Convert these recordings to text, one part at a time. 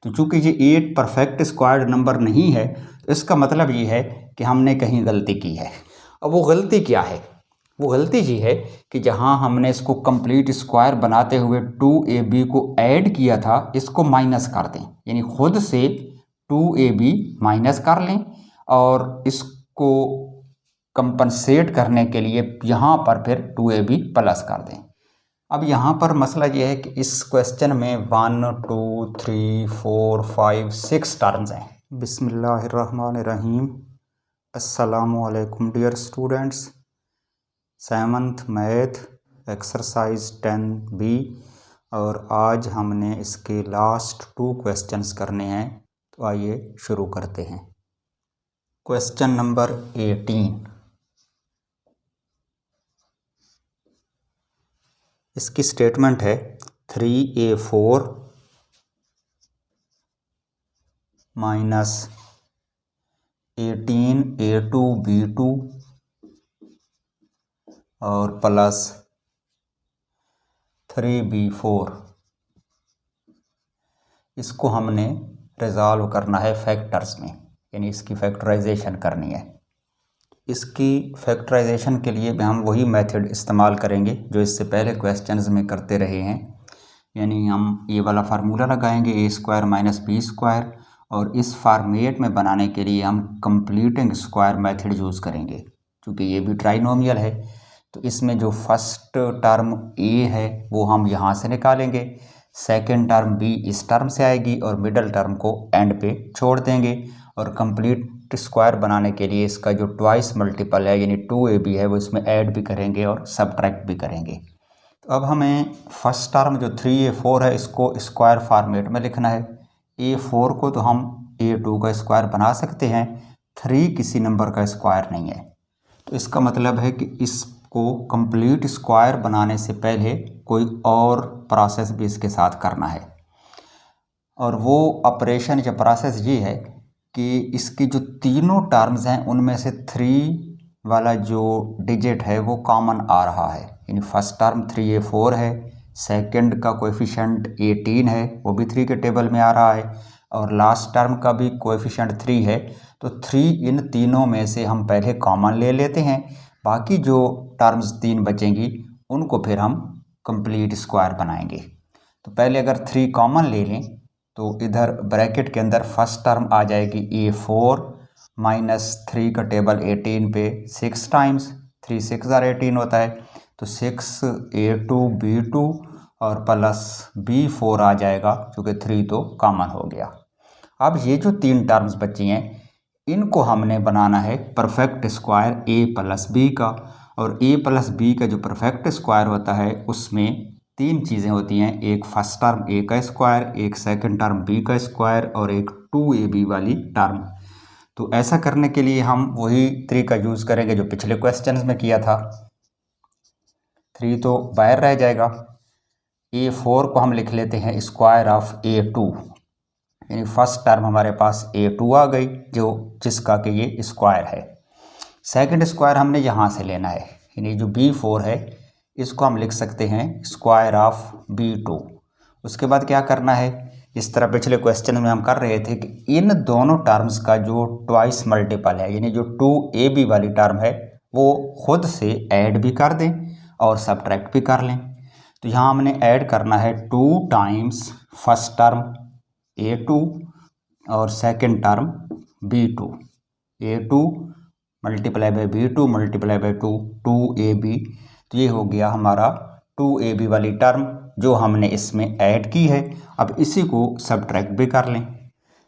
तो चूँकि ये 8 परफेक्ट स्क्वायर्ड नंबर नहीं है, तो इसका मतलब ये है कि हमने कहीं गलती की है। अब वो गलती क्या है? वो गलती ये है कि जहाँ हमने इसको कंप्लीट स्क्वायर बनाते हुए 2ab को ऐड किया था, इसको माइनस कर दें, यानी खुद से 2ab माइनस कर लें और इसको कंपनसेट करने के लिए यहाँ पर फिर 2ab प्लस कर दें। अब यहाँ पर मसला ये है कि इस क्वेश्चन में 1 2 3 4 5 6 टर्म्स हैं। बिस्मिल्लाहिर्रहमानिर्रहीम। अस्सलामुअलैकुम dear students. 7th math exercise 10b और आज हमने इसके लास्ट 2 क्वेश्चंस करने हैं, तो आइए शुरू करते हैं। क्वेश्चन नंबर 18, इसकी स्टेटमेंट है 3a4 माइनस 18a2b2 और प्लस 3b4। इसको हमने रिजॉल्व करना है फैक्टर्स में, यानी इसकी फैक्टराइजेशन करनी है। इसकी फैक्टराइजेशन के लिए हम वही मेथड इस्तेमाल करेंगे जो इससे पहले क्वेश्चंस में करते रहे हैं, यानी हम ये वाला फार्मूला लगाएंगे a² माइनस b², और इस फॉर्मेट में बनाने के लिए हम कंप्लीटिंग स्क्वायर मेथड यूज़ करेंगे। क्योंकि ये भी ट्राइनोमियल है, तो इसमें जो फर्स्ट टर्म a है वो हम यहाँ से निकालेंगे, सेकंड टर्म b इस टर्म से आएगी और मिडल टर्म को एंड पे छोड़ देंगे। और कंप्लीट स्क्वायर बनाने के लिए इसका जो ट्वाइस मल्टीपल है यानी 2ab है वो इसमें ऐड भी करेंगे और सब्ट्रैक्ट भी करेंगे। तो अब हमें फर्स्ट टर्म जो 3a4 है इसको स्क्वायर फॉर्मेट में लिखना है। a4 को तो हम a2 का स्क्वायर बना सकते हैं, 3 किसी नंबर का स्क्वायर नहीं है। तो इसका मतलब है कि इसको कंप्लीट स्क्वायर बनाने से पहले कोई और प्रोसेस भी इसके साथ करना है, और वो ऑपरेशन या प्रोसेस ये है कि इसकी जो तीनों टर्म्स हैं उनमें से 3 वाला जो डिजिट है वो कॉमन आ रहा है, यानी फर्स्ट टर्म 3a4 है, सेकंड का कोएफिशिएंट 18 है वो भी 3 के टेबल में आ रहा है, और लास्ट टर्म का भी कोएफिशिएंट 3 है। तो 3 इन तीनों में से हम पहले कॉमन ले लेते हैं, बाकी जो टर्म्स 3 बचेंगी उनको फिर हम कंप्लीट स्क्वायर बनाएंगे। तो पहले अगर 3 कॉमन ले लें तो इधर ब्रैकेट के अंदर फर्स्ट टर्म आ जाएगी a4 माइनस 3 का टेबल 18 पे 6 टाइम्स, 3 6 18 होता है, तो 6a2b2 और प्लस b4 आ जाएगा, क्योंकि 3 तो कॉमन हो गया। अब ये जो 3 टर्म्स बची हैं इनको हमने बनाना है perfect square a plus b का, और a प्लस b का जो परफेक्ट स्क्वायर होता है उसमें 3 चीज़ें होती हैं, एक फर्स्ट टर्म a का स्क्वायर, एक सेकंड टर्म b का स्क्वायर और एक 2ab वाली टर्म। तो ऐसा करने के लिए हम वही तरीका यूज़ करेंगे जो पिछले क्वेश्चंस में किया था। 3 तो बाहर रह जाएगा, a4 को हम लिख लेते हैं स्क्वायर ऑफ a2, यानी फर्स्ट टर्म हमारे पास a2 आ गई जो जिसका कि ये स्क्वायर है। सेकंड स्क्वायर हमने यहाँ से लेना है, यानी जो b4 है इसको हम लिख सकते हैं स्क्वायर ऑफ b2। उसके बाद क्या करना है, इस तरह पिछले क्वेश्चन में हम कर रहे थे कि इन दोनों टर्म्स का जो ट्वाइस मल्टीपल है यानी जो 2ab वाली टर्म है वो खुद से ऐड भी कर दें और सब्ट्रैक्ट भी कर लें। तो यहाँ हमने ऐड करना है 2 टाइम्स फर्स्ट टर्म a2 और second term b2, a2 multiply by b2 multiply by 2ab। तो ये हो गया हमारा 2ab वाली टर्म जो हमने इसमें ऐड की है। अब इसी को सब्ट्रैक्ट भी कर लें,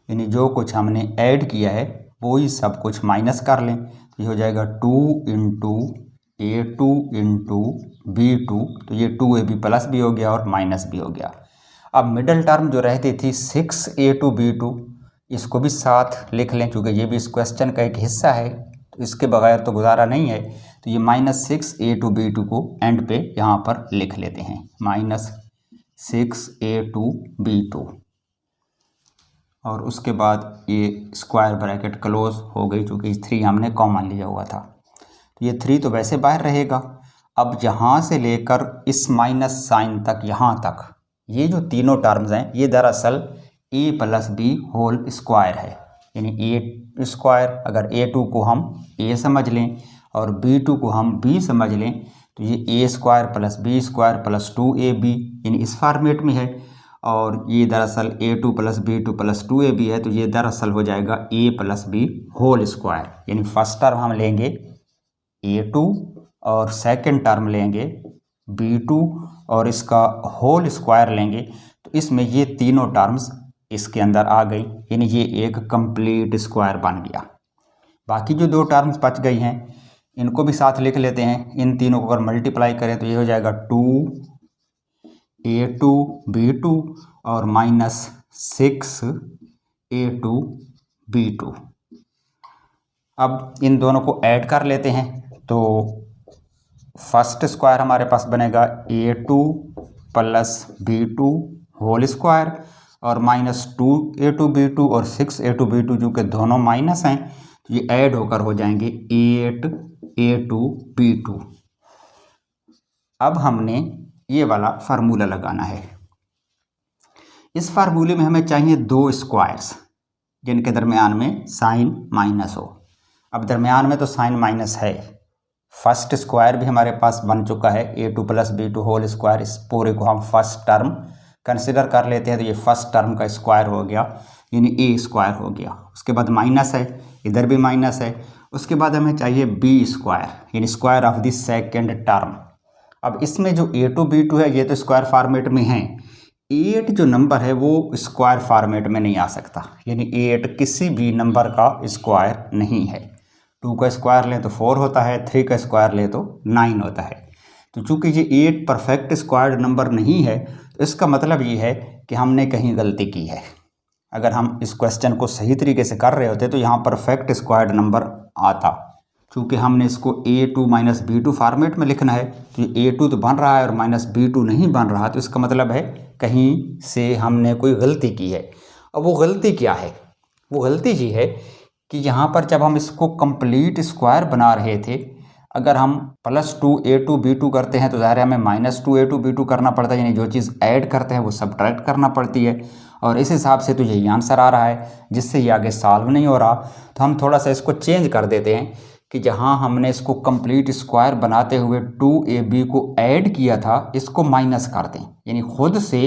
यानी जो कुछ हमने ऐड किया है वो ही सब कुछ माइनस कर लें। तो ये हो जाएगा 2 इंटू a2 इंटू b2, तो ये 2ab प्लस भी हो गया और माइनस भी हो गया। अब मिडल टर्म जो रहती थी 6a2b2 इसको भी साथ लिख लें, क्योंकि ये भी इस क्वेश्चन का एक हिस्सा है, तो इसके बगैर तो गुजारा नहीं है। तो ये -6a2b2 को एंड पे यहाँ पर लिख लेते हैं, -6a2b2, और उसके बाद ये स्क्वायर ब्रैकेट क्लोज हो गई, क्योंकि 3 हमने कॉमन लिया हुआ था। तो ये 3 तो वैसे बाहर रहेगा। अब यहाँ से लेकर इस माइनस साइन तक यहाँ तक ये जो तीनों टर्म्स हैं ये दरअसल ए प्लस बी होल स्क्वायर है, यानी ए स्क्वायर, अगर A2 को हम ए समझ लें और B2 को हम बी समझ लें तो ये A square plus B square plus 2AB यानी इस फॉर्मेट में है। और ये दरअसल A2 plus B2 plus 2AB है, तो ये दरअसल हो जाएगा A plus B whole square, यानी फर्स्ट टर्म हम लेंगे A2 और सेकंड टर्म लेंगे B2 और इसका होल स्क्वायर लेंगे, तो इसमें ये तीनों टर्म्स इसके अंदर आ गई, यानी ये एक कंप्लीट स्क्वायर बन गया। बाकी जो दो टर्म्स बच गई हैं इनको भी साथ लिख लेते हैं। इन तीनों को अगर मल्टीप्लाई करें तो ये हो जाएगा 2A2 B2 और माइनस 6A2 B2। अब इन दोनों को ऐड कर लेते हैं, तो फर्स्ट स्क्वायर हमारे पास बनेगा A2 plus B2 whole square और माइनस 2A2 B2 और 6A2 B2 जो कि दोनों माइनस हैं, तो ये ऐड होकर हो जाएंगे 8A2 B2। अब हमने ये वाला फार्मूला लगाना है। इस फार्मूले में हमें चाहिए दो स्क्वायर्स जिनके दरमियान में साइन माइनस हो। अब दरमियान में तो साइन माइनस है, फर्स्ट स्क्वायर भी हमारे पास बन चुका है A2 plus B2 whole square. इस पूरे को हम फर्स्ट टर्म कंसिडर कर लेते हैं, तो ये फर्स्ट टर्म का स्क्वायर हो गया, यानी ए स्क्वायर हो गया। उसके बाद माइनस है, इधर भी माइनस है। उसके बाद हमें चाहिए बी स्क्वायर, यानी square of the second term. अब इसमें जो A2 B2 है ये तो स्क्वायर फॉर्मेट में है, 8 जो नंबर है वो स्क्वायर फॉर्मेट में नहीं आ सकता, यानी 8 किसी भी नंबर का स्क्वायर नहीं है। 2 का स्क्वायर लें तो 4 होता है, 3 का स्क्वायर लें तो 9 होता है। तो चूंकि ये 8 परफेक्ट स्क्वायर्ड नंबर नहीं है, तो इसका मतलब ये है कि हमने कहीं गलती की है। अगर हम इस क्वेश्चन को सही तरीके से कर रहे होते तो यहाँ परफेक्ट स्क्वायर्ड नंबर आता। चूँकि हमने इसको A2 माइनस B2 फॉर्मेट में लिखना है, तो A2 तो बन रहा है और माइनस B2 नहीं बन रहा, तो इसका मतलब है कहीं से हमने कोई गलती की है। अब वो गलती क्या है? वो गलती ये है कि यहाँ पर जब हम इसको कंप्लीट स्क्वायर बना रहे थे, अगर हम प्लस 2A2 B2 करते हैं तो ज़ाहिर है हमें माइनस 2A2 B2 करना पड़ता है, यानी जो चीज़ ऐड करते हैं वो सब्ट्रैक्ट करना पड़ती है। और इस हिसाब से तो यही आंसर आ रहा है, जिससे ये आगे सॉल्व नहीं हो रहा। तो हम थोड़ा सा इसको चेंज कर देते हैं कि जहाँ हमने इसको कंप्लीट स्क्वायर बनाते हुए 2AB को ऐड किया था, इसको माइनस कर दें, यानी खुद से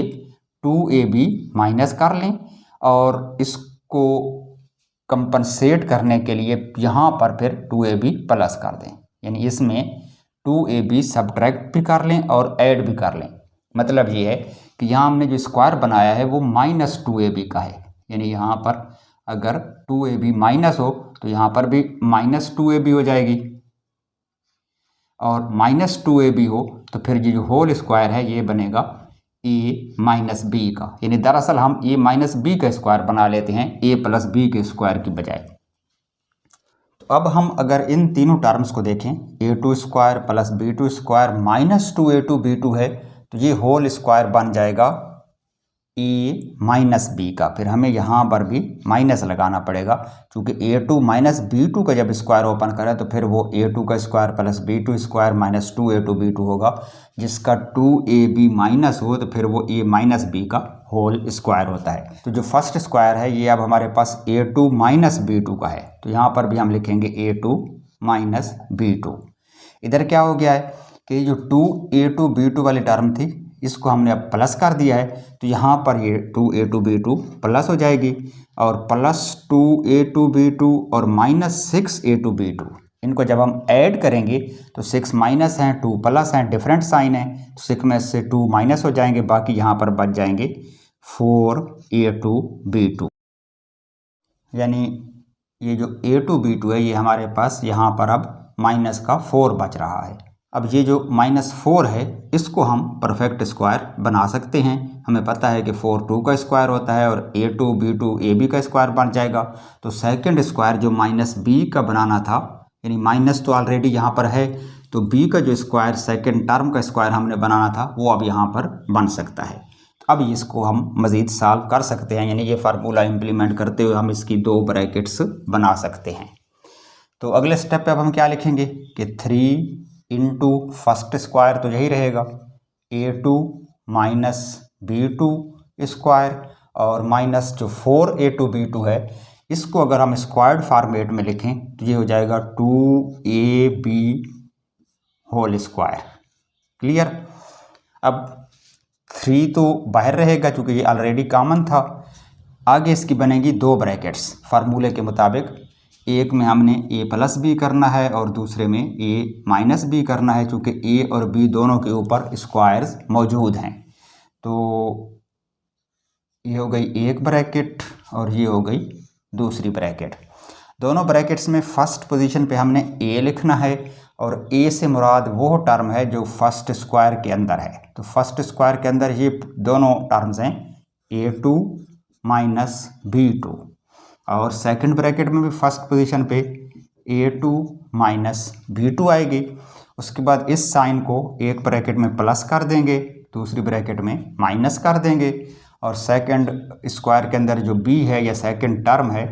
2AB माइनस कर लें और इसको कंपनसेट करने के लिए यहाँ पर फिर 2AB प्लस कर दें, यानी इसमें 2AB सब्ट्रैक्ट भी कर लें और ऐड भी कर लें। मतलब ये है कि यहाँ हमने जो स्क्वायर बनाया है वो माइनस 2AB का है, यानी यहाँ पर अगर 2AB माइनस हो तो यहाँ पर भी माइनस 2AB हो जाएगी, और माइनस 2AB हो तो फिर ये जो होल स्क्वायर है ये बनेगा A माइनस बी का, यानी दरअसल हम A माइनस बी का स्क्वायर बना लेते हैं A प्लस बी के स्क्वायर की बजाय। तो अब हम अगर इन तीनों टर्म्स को देखें, A2 square plus B2 square minus 2A2 B2 है, तो ये होल स्क्वायर बन जाएगा A माइनस बी का। फिर हमें यहाँ पर भी माइनस लगाना पड़ेगा, क्योंकि A2 माइनस B2 का जब स्क्वायर ओपन करें तो फिर वो A2 का square plus B2 square minus 2A2 B2 होगा, जिसका 2AB माइनस हो तो फिर वो A माइनस बी का होल स्क्वायर होता है। तो जो फर्स्ट स्क्वायर है ये अब हमारे पास A2 माइनस B2 का है, तो यहाँ पर भी हम लिखेंगे A2 माइनस B2। इधर क्या हो गया है कि जो 2A2 B2 वाली टर्म थी इसको हमने अब प्लस कर दिया है, तो यहाँ पर ये 2A2 B2 प्लस हो जाएगी, और प्लस 2A2 B2 और माइनस 6A2 B2 इनको जब हम ऐड करेंगे तो 6 माइनस हैं 2 प्लस हैं, डिफरेंट साइन है, तो 6 में से 2 माइनस हो जाएंगे, बाकी यहाँ पर बच जाएंगे 4A2 B2। यानी ये जो A2 B2 है ये हमारे पास यहाँ पर अब माइनस का 4 बच रहा है। अब ये जो -4 है इसको हम परफेक्ट स्क्वायर बना सकते हैं। हमें पता है कि 4 2 का स्क्वायर होता है और A2 B2 AB का स्क्वायर बन जाएगा। तो सेकंड स्क्वायर जो -B का बनाना था, यानी माइनस तो ऑलरेडी यहाँ पर है, तो B का जो स्क्वायर सेकंड टर्म का स्क्वायर हमने बनाना था वो अब यहाँ पर बन सकता है। अब इसको हम मज़ीद सॉल्व कर सकते हैं, यानी ये फार्मूला इम्प्लीमेंट करते हुए हम इसकी 2 ब्रैकेट्स बना सकते हैं। तो अगले स्टेप पे अब हम क्या लिखेंगे कि 3 इंटू फर्स्ट स्क्वायर तो यही रहेगा A2 माइनस B2 स्क्वायर और माइनस जो 4a2b2 है, इसको अगर हम स्क्वायर्ड फॉर्मेट में लिखें तो ये हो जाएगा 2ab होल स्क्वायर। क्लियर। अब 3 तो बाहर रहेगा क्योंकि ये ऑलरेडी कॉमन था। आगे इसकी बनेगी 2 ब्रैकेट्स फार्मूले के मुताबिक। एक में हमने a प्लस बी करना है और दूसरे में a माइनस बी करना है, क्योंकि a और b दोनों के ऊपर स्क्वायर्स मौजूद हैं। तो ये हो गई एक ब्रैकेट और ये हो गई दूसरी ब्रैकेट। दोनों ब्रैकेट्स में फर्स्ट पोजीशन पे हमने a लिखना है और a से मुराद वो टर्म है जो फर्स्ट स्क्वायर के अंदर है। तो फर्स्ट स्क्वायर के अंदर ये दोनों टर्म्स हैं a2 माइनस b2, और सेकंड ब्रैकेट में भी फर्स्ट पोजीशन पे a2 माइनस b2 आएगी। उसके बाद इस साइन को एक ब्रैकेट में प्लस कर देंगे, दूसरी ब्रैकेट में माइनस कर देंगे, और सेकंड स्क्वायर के अंदर जो b है या सेकंड टर्म है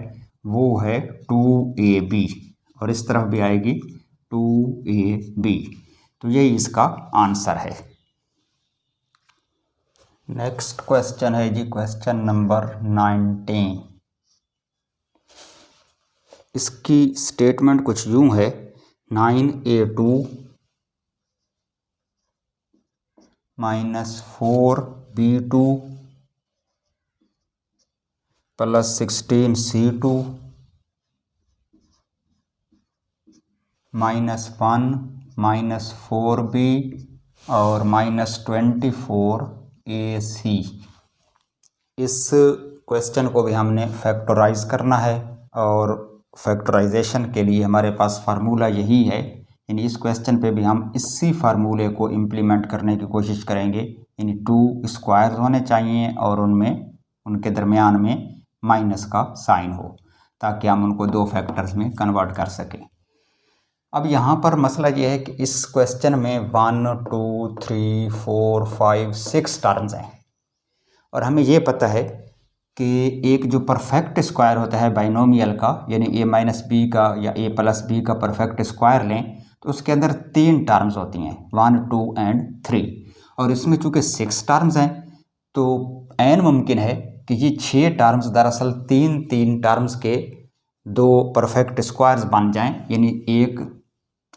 वो है 2ab, और इस तरफ भी आएगी 2ab। तो यही इसका आंसर है। नेक्स्ट क्वेश्चन है जी क्वेश्चन नंबर 19। इसकी स्टेटमेंट कुछ यूं है, 9a2 minus 4b2 plus 16c2 minus 1 minus 4b और माइनस 24ac। इस क्वेश्चन को भी हमने फैक्टराइज करना है, और फैक्टराइजेशन के लिए हमारे पास फार्मूला यही है। यानी इस क्वेश्चन पे भी हम इसी फार्मूले को इम्प्लीमेंट करने की कोशिश करेंगे। यानी 2 स्क्वायर्स होने चाहिए और उनके दरमियान में माइनस का साइन हो, ताकि हम उनको 2 फैक्टर्स में कन्वर्ट कर सकें। अब यहाँ पर मसला ये है कि इस क्वेश्चन में 1 2 3 4 5 6 टर्म्स हैं, और हमें ये पता है कि एक जो परफेक्ट स्क्वायर होता है बाइनोमियल का, यानी a माइनस बी का या a प्लस बी का परफेक्ट स्क्वायर लें तो उसके अंदर 3 टर्म्स होती हैं, 1 2 एंड 3। और इसमें चूँकि 6 टर्म्स हैं तो n मुमकिन है कि ये 6 टर्म्स दरअसल 3 टर्म्स के 2 परफेक्ट स्क्वायर्स बन जाएं। यानी एक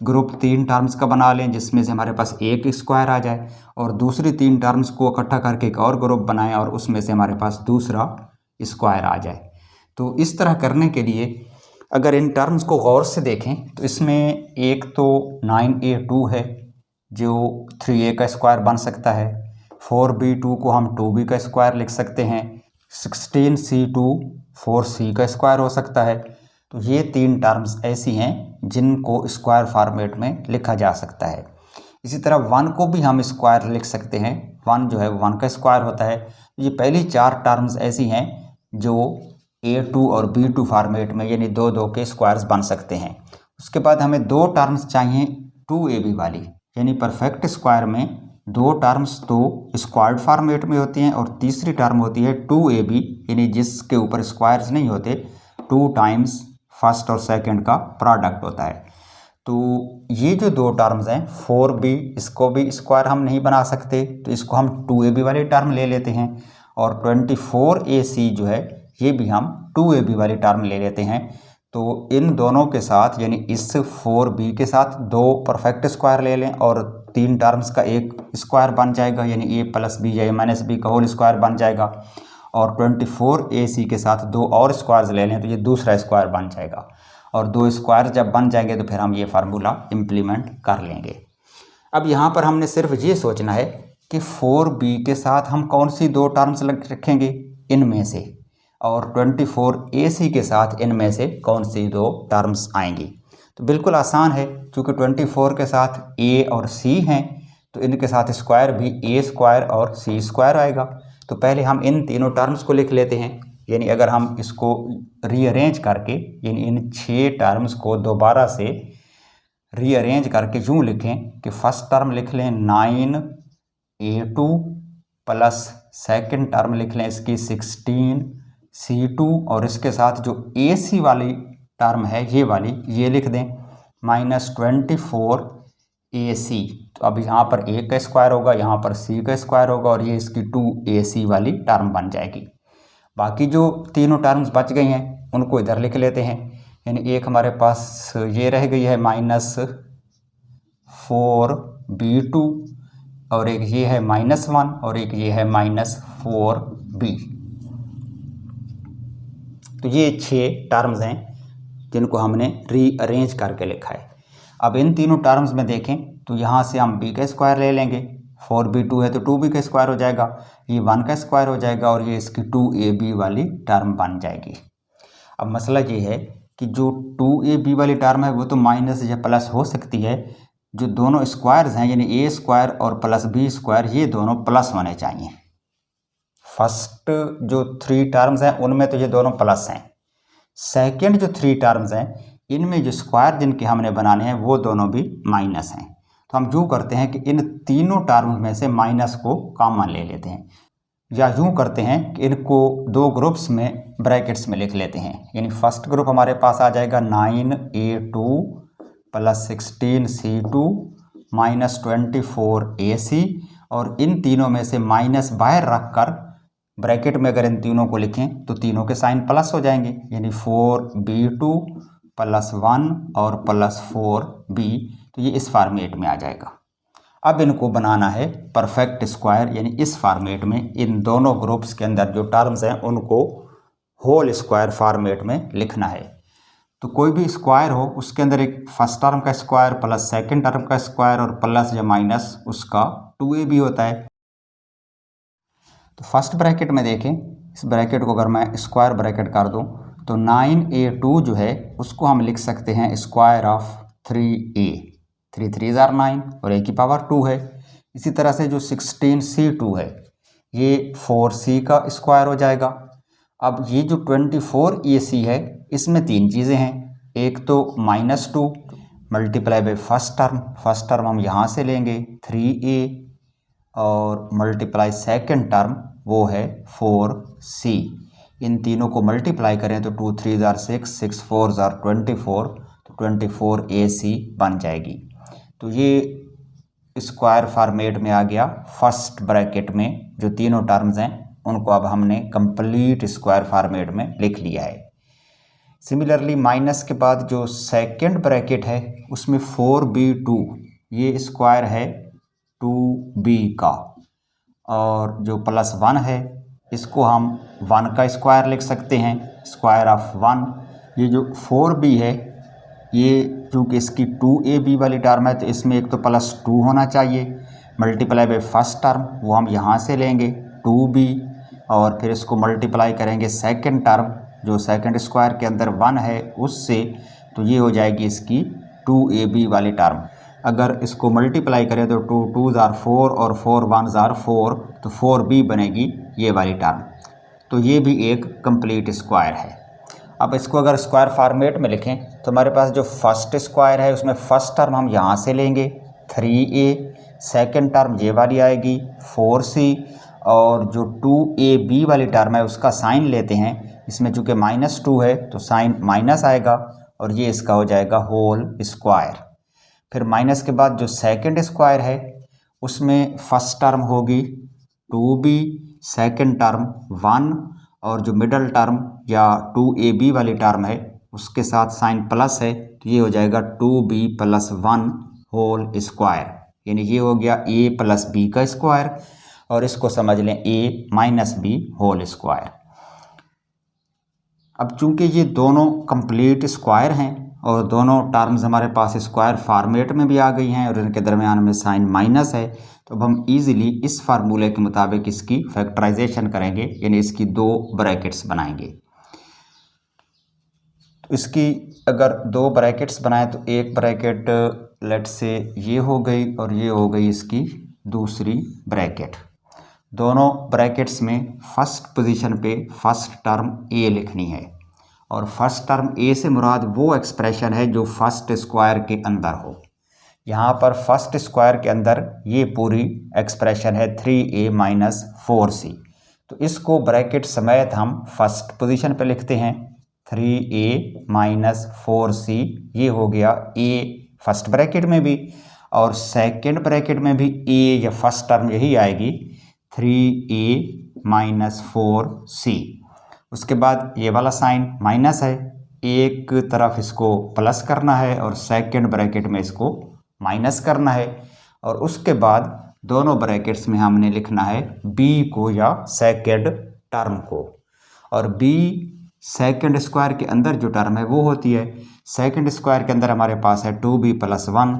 ग्रुप 3 टर्म्स का बना लें जिसमें से हमारे पास एक स्क्वायर आ जाए, और दूसरी 3 टर्म्स को इकट्ठा करके एक और ग्रुप बनाएं और उसमें से हमारे पास दूसरा स्क्वायर आ जाए। तो इस तरह करने के लिए अगर इन टर्म्स को गौर से देखें तो इसमें एक तो 9a2 है जो 3a का स्क्वायर बन सकता है, 4b2 को हम 2b का स्क्वायर लिख सकते हैं, 16c2 4c का स्क्वायर हो सकता है। तो ये 3 टर्म्स ऐसी हैं जिनको स्क्वायर फॉर्मेट में लिखा जा सकता है। इसी तरह 1 को भी हम स्क्वायर लिख सकते हैं, 1 जो है 1 का स्क्वायर होता है। ये पहली 4 टर्म्स ऐसी हैं जो a2 और b2 फॉर्मेट में यानी 2 के स्क्वायर्स बन सकते हैं। उसके बाद हमें 2 टर्म्स चाहिए 2ab वाली, यानी परफेक्ट स्क्वायर में 2 टर्म्स तो स्क्वायर्ड फॉर्मेट में होती हैं और तीसरी टर्म होती है 2ab, यानी जिसके ऊपर स्क्वायर्स नहीं होते, 2 टाइम्स फर्स्ट और सेकंड का प्रोडक्ट होता है। तो ये जो 2 टर्म्स हैं 4b, इसको भी स्क्वायर हम नहीं बना सकते तो इसको हम 2ab वाली टर्म ले लेते हैं, और 24ac जो है ये भी हम 2ab वाली टर्म ले लेते हैं। तो इन दोनों के साथ यानी इस 4b के साथ 2 परफेक्ट स्क्वायर ले लें और 3 टर्म्स का एक स्क्वायर बन जाएगा, यानी a प्लस बी या a माइनस बी का होल स्क्वायर बन जाएगा, और 24ac के साथ 2 और स्क्वायर्स ले लें तो ये दूसरा स्क्वायर बन जाएगा। और 2 स्क्वायर जब बन जाएंगे तो फिर हम ये फार्मूला इम्प्लीमेंट कर लेंगे। अब यहाँ पर हमने सिर्फ ये सोचना है कि 4b के साथ हम कौन सी 2 टर्म्स रखेंगे इनमें से, और 24ac के साथ इनमें से कौन सी 2 टर्म्स आएंगी। तो बिल्कुल आसान है, क्योंकि 24 के साथ a और c हैं तो इनके साथ स्क्वायर भी a स्क्वायर और c स्क्वायर आएगा। तो पहले हम इन तीनों टर्म्स को लिख लेते हैं। यानी अगर हम इसको रीअरेंज करके, यानी इन 6 टर्म्स को दोबारा से रीअरेंज करके यूँ लिखें कि फर्स्ट टर्म लिख लें 9a2 प्लस सेकंड टर्म लिख लें इसकी 16c2, और इसके साथ जो ac वाली टर्म है ये वाली ये लिख दें माइनस 24ac। तो अब यहाँ पर a का स्क्वायर होगा, यहाँ पर c का स्क्वायर होगा, और ये इसकी 2ac वाली टर्म बन जाएगी। बाकी जो तीनों टर्म्स बच गई हैं उनको इधर लिख लेते हैं। यानी एक हमारे पास ये रह गई है -4b2 और एक ये है -1 और एक ये है -4b। तो ये 6 टर्म्स हैं जिनको हमने रीअरेंज करके लिखा है। अब इन तीनों टर्म्स में देखें तो यहाँ से हम b का स्क्वायर ले लेंगे, 4b2 है तो 2b का स्क्वायर हो जाएगा, ये 1 का स्क्वायर हो जाएगा और ये इसकी 2ab वाली टर्म बन जाएगी। अब मसला ये है कि जो 2ab वाली टर्म है वो तो माइनस या प्लस हो सकती है, जो दोनों स्क्वायर्स हैं यानी a स्क्वायर और प्लस b स्क्वायर ये दोनों प्लस होने चाहिए। फर्स्ट जो 3 टर्म्स हैं उनमें तो ये दोनों प्लस हैं, सेकंड जो 3 टर्म्स हैं इनमें जो स्क्वायर जिनके हमने बनाने हैं वो दोनों भी माइनस हैं। तो हम यूँ करते हैं कि इन तीनों टर्म्स में से माइनस को कॉमन ले लेते हैं, या यूँ करते हैं कि इनको 2 ग्रुप्स में ब्रैकेट्स में लिख लेते हैं। यानी फर्स्ट ग्रुप हमारे पास आ जाएगा 9a2 + 16c2 -24ac और इन तीनों में से माइनस बाहर रखकर ब्रैकेट में अगर इन तीनों को लिखें तो तीनों के साइन प्लस हो जाएंगे, यानी 4b2 + 1 और +4b। तो ये इस फॉर्मेट में आ जाएगा। अब इनको बनाना है परफेक्ट स्क्वायर, यानी इस फॉर्मेट में इन दोनों ग्रुप्स के अंदर जो टर्म्स हैं उनको होल स्क्वायर फॉर्मेट में लिखना है। तो कोई भी स्क्वायर हो उसके अंदर एक फर्स्ट टर्म का स्क्वायर प्लस सेकंड टर्म का स्क्वायर और प्लस या माइनस उसका 2ab होता है। तो फर्स्ट ब्रैकेट में देखें, इस ब्रैकेट को अगर मैं स्क्वायर ब्रैकेट कर दूं तो 9a2 जो है उसको हम लिख सकते हैं स्क्वायर ऑफ 3a, 3 3 = 9 और a की पावर 2 है। इसी तरह से जो 16c2 है ये 4c का स्क्वायर हो जाएगा। अब ये जो 24ac है इसमें 3 चीज़ें हैं, एक तो -2 मल्टीप्लाई बाई फर्स्ट टर्म हम यहाँ से लेंगे 3a और मल्टीप्लाई सेकंड टर्म वो है 4c। इन तीनों को मल्टीप्लाई करें तो 2 3 = 6, 6 4 = 24, तो 24ac बन जाएगी। तो ये स्क्वायर फॉर्मेट में आ गया। फर्स्ट ब्रैकेट में जो तीनों टर्म्स हैं उनको अब हमने कंप्लीट स्क्वायर फॉर्मेट में लिख लिया है। सिमिलरली माइनस के बाद जो सेकंड ब्रैकेट है उसमें 4b2 ये स्क्वायर है 2b का, और जो +1 है इसको हम 1 का स्क्वायर लिख सकते हैं, स्क्वायर ऑफ 1। ये जो 4b है ये चूँकि इसकी 2ab वाली टर्म है तो इसमें एक तो +2 होना चाहिए, मल्टीप्लाई बाई फर्स्ट टर्म वो हम यहाँ से लेंगे 2b और फिर इसको मल्टीप्लाई करेंगे सेकंड टर्म जो सेकंड स्क्वायर के अंदर 1 है उससे, तो ये हो जाएगी इसकी 2ab वाली टर्म। अगर इसको मल्टीप्लाई करें तो 2 2 = 4 और 4 1 = 4, तो 4b बनेगी ये वाली टर्म। तो ये भी एक कंप्लीट स्क्वायर है। अब इसको अगर स्क्वायर फॉर्मेट में लिखें तो हमारे पास जो फर्स्ट स्क्वायर है उसमें फर्स्ट टर्म हम यहाँ से लेंगे 3a, सेकंड टर्म ये वाली आएगी 4c और जो 2ab वाली टर्म है उसका साइन लेते हैं, इसमें चूँकि -2 है तो साइन माइनस आएगा और ये इसका हो जाएगा होल स्क्वायर। फिर माइनस के बाद जो सेकंड स्क्वायर है उसमें फर्स्ट टर्म होगी 2b, सेकंड टर्म 1 और जो मिडल टर्म या 2ab वाली टर्म है उसके साथ साइन प्लस है तो ये हो जाएगा 2b + 1 होल स्क्वायर, यानी ये हो गया a + b का स्क्वायर और इसको समझ लें a - b होल स्क्वायर। अब चूंकि ये दोनों कंप्लीट स्क्वायर हैं और दोनों टर्म्स हमारे पास स्क्वायर फॉर्मेट में भी आ गई हैं और इनके दरमियान में साइन माइनस है, तो अब हम इजीली इस फार्मूले के मुताबिक इसकी फैक्टराइजेशन करेंगे, यानी इसकी 2 ब्रैकेट्स बनाएंगे। तो इसकी अगर 2 ब्रैकेट्स बनाएं तो एक ब्रैकेट लेट से ये हो गई और ये हो गई इसकी दूसरी ब्रैकेट। दोनों ब्रैकेट्स में फर्स्ट पोजीशन पे फर्स्ट टर्म a लिखनी है और फर्स्ट टर्म a से मुराद वो एक्सप्रेशन है जो फर्स्ट स्क्वायर के अंदर हो। यहाँ पर फर्स्ट स्क्वायर के अंदर ये पूरी एक्सप्रेशन है 3a - 4c, तो इसको ब्रैकेट समेत हम फर्स्ट पोजीशन पे लिखते हैं 3a - 4c। ये हो गया a फर्स्ट ब्रैकेट में भी और सेकंड ब्रैकेट में भी a या फर्स्ट टर्म यही आएगी 3a - 4c। उसके बाद ये वाला साइन माइनस है, एक तरफ इसको प्लस करना है और सेकंड ब्रैकेट में इसको माइनस करना है। और उसके बाद दोनों ब्रैकेट्स में हमने लिखना है b को या सेकंड टर्म को। और b सेकंड स्क्वायर के अंदर जो टर्म है वो होती है, सेकंड स्क्वायर के अंदर हमारे पास है 2b + 1,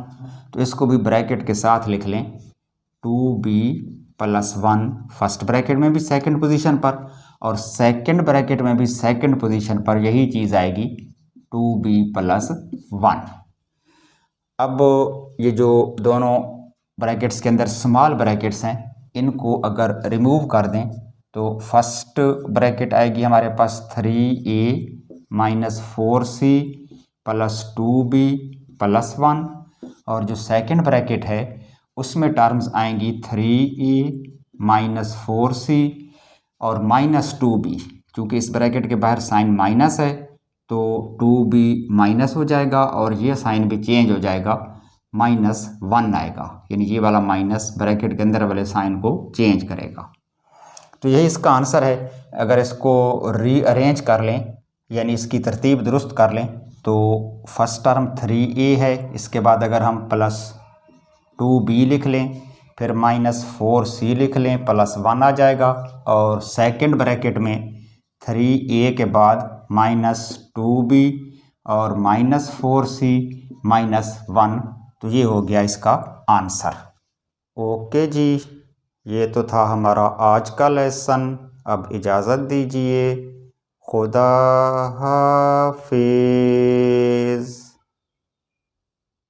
तो इसको भी ब्रैकेट के साथ लिख लें 2b + 1 फर्स्ट ब्रैकेट में भी सेकंड पोजीशन पर और सेकंड ब्रैकेट में भी सेकंड पोजीशन पर यही चीज़ आएगी 2b + 1। अब ये जो दोनों ब्रैकेट्स के अंदर स्मॉल ब्रैकेट्स हैं इनको अगर रिमूव कर दें तो फर्स्ट ब्रैकेट आएगी हमारे पास 3a - 4c + 2b + 1 और जो सेकंड ब्रैकेट है उसमें टर्म्स आएंगी 3a - 4c और -2b। क्योंकि इस ब्रैकेट के बाहर साइन माइनस है तो 2b माइनस हो जाएगा और ये साइन भी चेंज हो जाएगा, -1 आएगा, यानी ये वाला माइनस ब्रैकेट के अंदर वाले साइन को चेंज करेगा। तो यही इसका आंसर है। अगर इसको रीअरेंज कर लें यानी इसकी तरतीब दुरुस्त कर लें तो फर्स्ट टर्म 3a है, इसके बाद अगर हम +2b लिख लें फिर -4c लिख लें +1 आ जाएगा और सेकंड ब्रैकेट में 3a के बाद -2b और -4c -1, तो ये हो गया इसका आंसर। ओके जी, ये तो था हमारा आज का लेसन। अब इजाज़त दीजिए, खुदा हाफिज़।